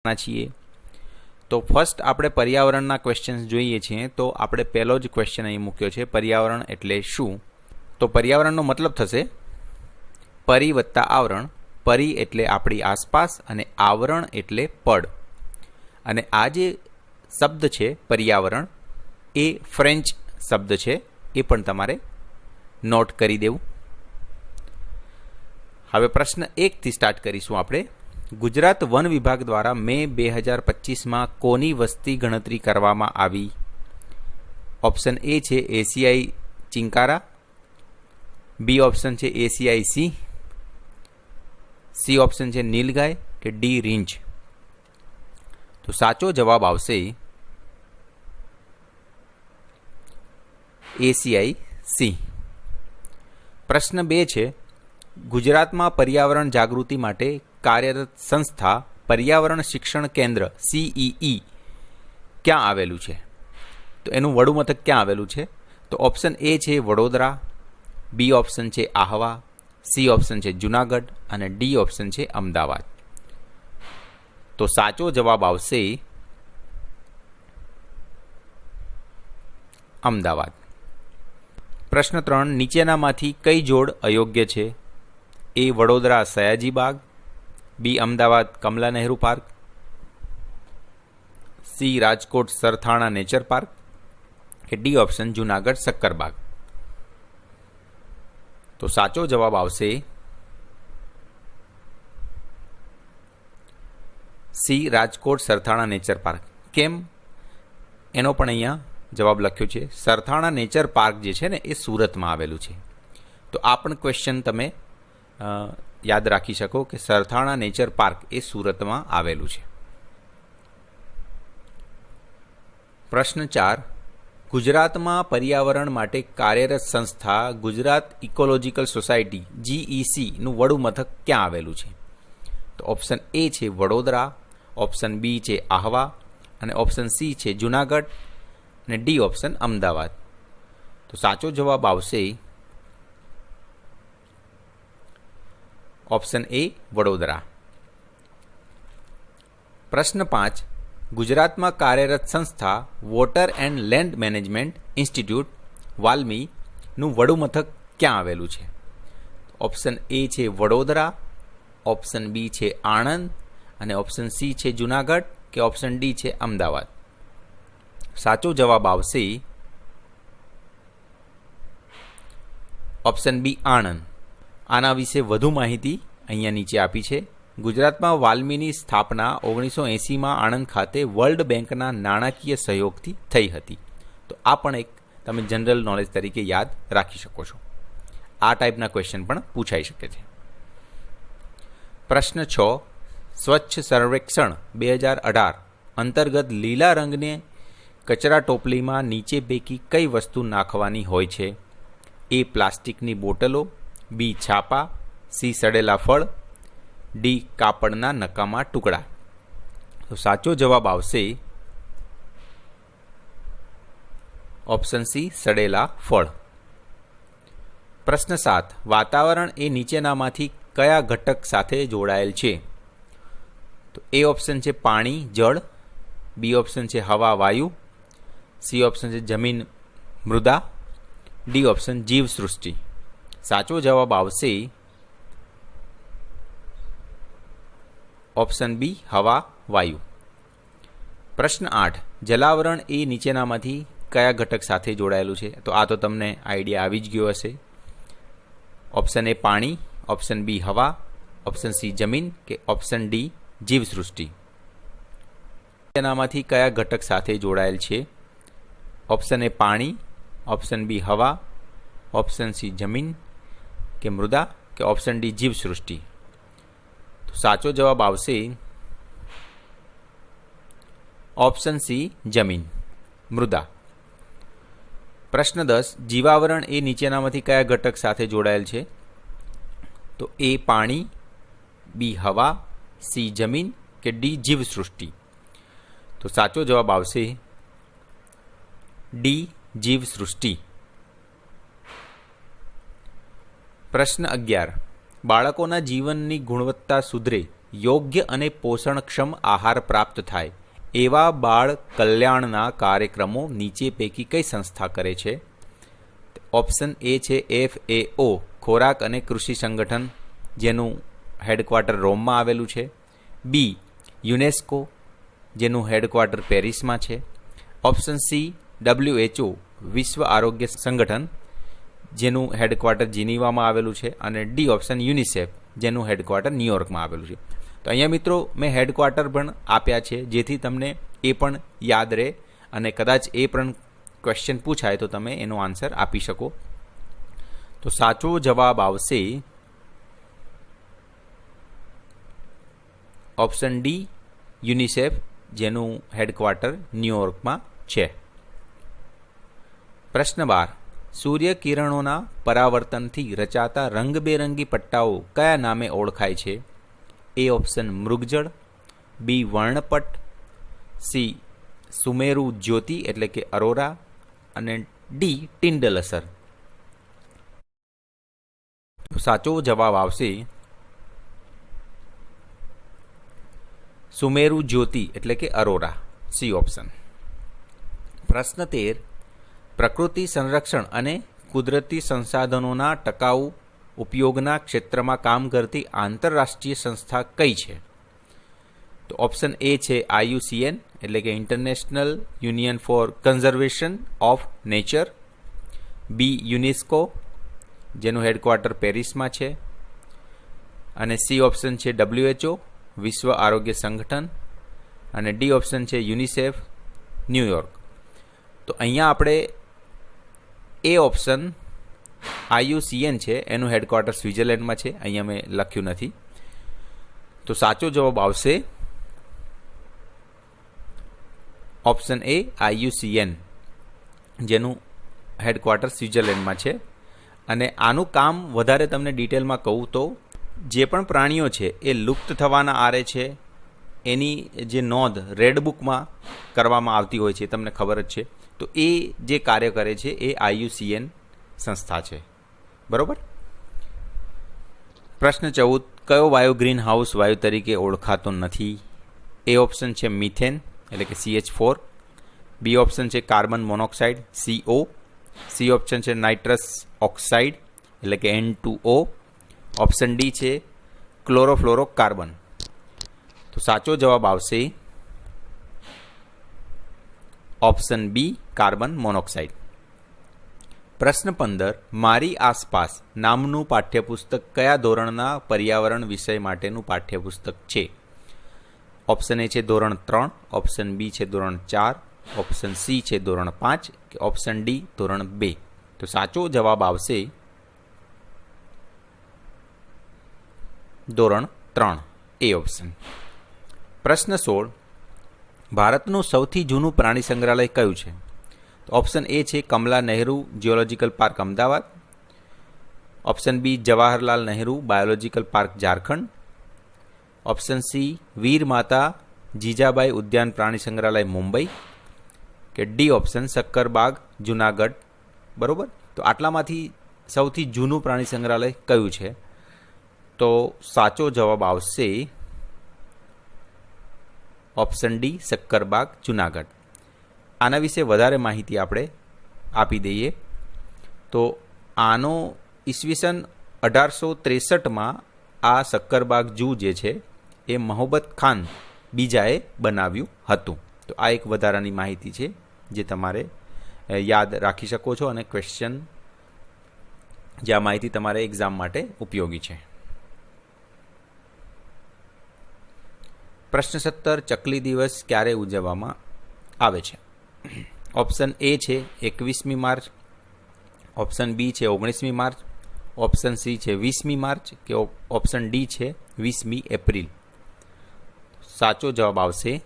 છીએ। તો ફર્સ્ટ આપણે પર્યાવરણના ક્વેશ્ચન્સ જોઈએ છીએ। તો આપણે પહેલો જ ક્વેશ્ચન અહીં મૂક્યો છે, પર્યાવરણ એટલે શું? તો પર્યાવરણનો મતલબ થશે પરી વત્તા આવરણ। પરી એટલે આપણી આસપાસ અને આવરણ એટલે પડ। અને આ જે શબ્દ છે પર્યાવરણ એ ફ્રેન્ચ શબ્દ છે, એ પણ તમારે નોટ કરી દેવું। હવે પ્રશ્ન 1થી સ્ટાર્ટ કરીશું આપણે। ગુજરાત વન વિભાગ દ્વારા મે 2025માં કોની વસ્તી ગણતરી કરવામાં આવી? ઓપ્શન એ છે એશિયાઈ ચિંકારા, બી ઓપ્શન છે એશિયાઈ સિંહ, સી ઓપ્શન છે નીલગાય કે ડી રીંછ? તો સાચો જવાબ આવશે એશિયાઈ સિંહ। પ્રશ્ન 2 છે ગુજરાતમાં પર્યાવરણ જાગૃતિ માટે કાર્યરત સંસ્થા પર્યાવરણ શિક્ષણ કેન્દ્ર CEE ક્યાં આવેલું છે? તો એનું વડું મથક ક્યાં આવેલું છે? તો ઓપ્શન એ છે વડોદરા, બી ઓપ્શન છે આહવા, સી ઓપ્શન છે જુનાગઢ અને ડી ઓપ્શન છે અમદાવાદ। તો સાચો જવાબ આવશે અમદાવાદ। પ્રશ્ન 3 નીચેનામાંથી કઈ જોડ અયોગ્ય છે? A Vadodara Sayaji Baug, B Ahmedabad Kamla Nehru park, C Rajkot Sarthana nature park કે ડી ઓપ્શન જુનાગઢ સક્કરબાગ? તો સાચો જવાબ આવશે C Rajkot Sarthana nature park. કેમ? એનો પણ અહીંયા જવાબ લખ્યો છે। સરથાણા નેચર પાર્ક જે છે ને એ સુરતમાં આવેલું છે। તો આ પણ ક્વેશ્ચન તમે યાદ રાખી શકો કે સરથાણા નેચર પાર્ક એ સુરતમાં આવેલું છે। પ્રશ્ન 4 ગુજરાતમાં પર્યાવરણ માટે કાર્યરત સંસ્થા ગુજરાત ઇકોલોજીકલ સોસાયટી GEC નું વડું મથક ક્યાં આવેલું છે? તો ઓપ્શન એ છે વડોદરા, ઓપ્શન બી છે આહવા અને ઓપ્શન સી છે જુનાગઢ અને ડી ઓપ્શન અમદાવાદ? તો સાચો જવાબ આવશે ઓપ્શન એ વડોદરા। પ્રશ્ન 5 ગુજરાતમાં કાર્યરત સંસ્થા water and land management institute WALMI નું વડું મથક ક્યાં આવેલું છે? ઓપ્શન એ છે વડોદરા, ઓપ્શન બી છે આણંદ અને ઓપ્શન સી છે જુનાગઢ કે ઓપ્શન ડી છે અમદાવાદ? સાચો જવાબ આવશે ઓપ્શન બી આણંદ। આના વિશે વધુ માહિતી અહીંયા નીચે આપી છે। ગુજરાતમાં વાલ્મીની સ્થાપના 1980માં આણંદ ખાતે વર્લ્ડ બેંકના નાણાકીય સહયોગથી થઈ હતી। તો આ પણ એક તમે જનરલ નોલેજ તરીકે યાદ રાખી શકો છો। આ ટાઈપના ક્વેશ્ચન પણ પૂછાઈ શકે છે। પ્રશ્ન 6 સ્વચ્છ સર્વેક્ષણ 2018 અંતર્ગત લીલા રંગને કચરા ટોપલીમાં નીચે પૈકી કઈ વસ્તુ નાખવાની હોય છે? એ પ્લાસ્ટિકની બોટલો, બી છાપા, સી સડેલા ફળ, ડી કાપડના નકામા ટુકડા? તો સાચો જવાબ આવશે ઓપ્શન સી સડેલા ફળ। પ્રશ્ન 7 વાતાવરણ એ નીચેનામાંથી કયા ઘટક સાથે જોડાયેલ છે? તો એ ઓપ્શન છે પાણી જળ, બી ઓપ્શન છે હવા વાયુ, સી ઓપ્શન છે જમીન મૃદા, ડી ઓપ્શન જીવ સૃષ્ટિ? સાચો જવાબ આવશે ઓપ્શન બી હવા વાયુ। પ્રશ્ન 8 જલાવરણ એ નીચેનામાંથી કયા ઘટક સાથે જોડાયેલું છે? તો આ તો તમને આઈડિયા આવી જ ગયો હશે। ઓપ્શન એ પાણી, ઓપ્શન બી હવા, ઓપ્શન સી જમીન કે ઓપ્શન ડી જીવસૃષ્ટિ? તેનામાંથી કયા ઘટક સાથે જોડાયેલ છે? ઓપ્શન એ પાણી, ઓપ્શન બી હવા, ઓપ્શન સી જમીન કે મૃદા કે ઓપ્શન ડી જીવસૃષ્ટિ? તો સાચો જવાબ આવશે ઓપ્શન સી જમીન મૃદા। પ્રશ્ન 10 જીવાવરણ એ નીચેનામાંથી કયા ઘટક સાથે જોડાયેલ છે? તો એ પાણી, બી હવા, સી જમીન કે ડી જીવસૃષ્ટિ? તો સાચો જવાબ આવશે ડી જીવસૃષ્ટિ। પ્રશ્ન 11 બાળકોના જીવનની ગુણવત્તા સુધરે યોગ્ય અને પોષણક્ષમ આહાર પ્રાપ્ત થાય એવા બાળ કલ્યાણના કાર્યક્રમો નીચે પૈકી કઈ સંસ્થા કરે છે? ઓપ્શન એ છે FAO, ખોરાક અને કૃષિ સંગઠન, જેનું હેડક્વાર્ટર રોમમાં આવેલું છે. બી, યુનેસ્કો, જેનું હેડક્વાર્ટર પેરિસમાં છે. ઓપ્શન સી, WHO, વિશ્વ આરોગ્ય સંગઠન, જેનું હેડક્વાર્ટર જીનીવામાં આવેલું છે. અને ડી ઓપ્શન, યુનિસેફ, જેનું હેડક્વાર્ટર ન્યુયોર્કમાં આવેલું છે. તો અહીંયા મિત્રો મેં હેડક્વાર્ટર પણ આપ્યા છે, જેથી તમને એ પણ યાદ રહે અને કદાચ એ પણ ક્વેશ્ચન પૂછાય તો તમે એનો આન્સર આપી શકો. તો સાચો જવાબ આવશે ઓપ્શન ડી, યુનિસેફ, જેનું હેડક્વાર્ટર ન્યુયોર્કમાં છે. પ્રશ્ન 12. સૂર્ય કિરણોના પરાવર્તનથી રચાતા રંગબેરંગી પટ્ટાઓ કયા નામે ઓળખાય છે? એ ઓપ્શન મૃગજળ, બી વર્ણપટ, સી સુમેરુ જ્યોતિ એટલે કે અરોરા, અને ડી ટિન્ડલ અસર. સાચો જવાબ આવશે સુમેરુ જ્યોતિ એટલે કે અરોરા, સી ઓપ્શન. પ્રશ્ન 13. પ્રકૃતિ સંરક્ષણ અને કુદરતી સંસાધનોના ટકાઉ ઉપયોગના ક્ષેત્રમાં કામ કરતી આંતરરાષ્ટ્રીય સંસ્થા કઈ છે? તો ઓપ્શન એ છે IUCN એટલે કે international union for conservation of nature. B, UNESCO, જેનું હેડક્વાર્ટર પેરિસમાં છે. અને સી ઓપ્શન છે WHO, વિશ્વ આરોગ્ય સંગઠન. અને ડી ઓપ્શન છે યુનિસેફ, ન્યુયોર્ક. તો અહીંયા આપણે એ ઓપ્શન IUCN છે, એનું હેડક્વાર્ટર સ્વિટ્ઝરલેન્ડમાં છે. અહીંયા મેં લખ્યું નથી. તો સાચો જવાબ આવશે ઓપ્શન એ IUCN, જેનું હેડક્વાર્ટર સ્વિટ્ઝરલેન્ડમાં છે. અને આનું કામ વધારે તમને ડિટેલમાં કહું તો જે પણ પ્રાણીઓ છે એ લુપ્ત થવાના આરે છે એની જે નોંધ રેડ બુકમાં કરવામાં આવતી હોય છે, તમને ખબર જ છે. તો એ જે કાર્ય કરે છે એ IUCN સંસ્થા છે. બરોબર. પ્રશ્ન 14. કયો વાયુ ગ્રીન હાઉસ વાયુ તરીકે ઓળખાતો નથી? એ ઓપ્શન છે મિથેન એટલે કે CH4. બી ઓપ્શન છે carbon monoxide CO. C option છે નાઇટ્રસ ઓક્સાઇડ એટલે કે N2O. ઓપ્શન ડી છે ક્લોરોફ્લોરોકાર્બન. તો સાચો જવાબ આવશે ઓપ્શન બી, કાર્બન મોનોક્સાઇડ. પ્રશ્ન 15. મારી આસપાસ નામનું પાઠ્યપુસ્તક કયા ધોરણના પર્યાવરણ વિષય માટેનું પાઠ્યપુસ્તક છે? ઓપ્શન એ છે ધોરણ 3, ઓપ્શન બી છે ધોરણ 4, ઓપ્શન સી છે ધોરણ 5 કે ઓપ્શન ડી ધોરણ 2. તો સાચો જવાબ આવશે ધોરણ 3, એ ઓપ્શન. પ્રશ્ન 16. ભારતનું સૌથી જૂનું પ્રાણી સંગ્રહાલય કયું છે? તો ઓપ્શન એ છે Kamla Nehru geological park Ahmedabad. Option B Jawaharlal Nehru biological park Jharkhand. Option C Veer Mata Jijabai ઉદ્યાન પ્રાણી સંગ્રહાલય મુંબઈ. કે ડી ઓપ્શન સક્કરબાગ જુનાગઢ. બરોબર. તો આટલામાંથી સૌથી જૂનું પ્રાણી સંગ્રહાલય કયું છે? તો સાચો જવાબ આવશે ઓપ્શન ડી, સક્કરબાગ જુનાગઢ. આના વિશે વધારે માહિતી આપણે આપી દઈએ તો આનો ઈસવીસન 1863માં આ સક્કરબાગ જૂ જે છે એ મહોબ્બત ખાન બીજાએ બનાવ્યું હતું. તો આ એક વધારાની માહિતી છે જે તમારે યાદ રાખી શકો છો અને ક્વેશ્ચન જે આ માહિતી તમારે એક્ઝામ માટે ઉપયોગી છે. પ્રશ્ન 17. ચકલી દિવસ ક્યારે ઉજવવામાં આવે છે? ઓપ્શન એ છે 21મી માર્ચ, ઓપ્શન બી છે 19મી માર્ચ, ઓપ્શન સી છે 20મી માર્ચ કે ઓપ્શન ડી છે 20મી એપ્રિલ. સાચો જવાબ આવશે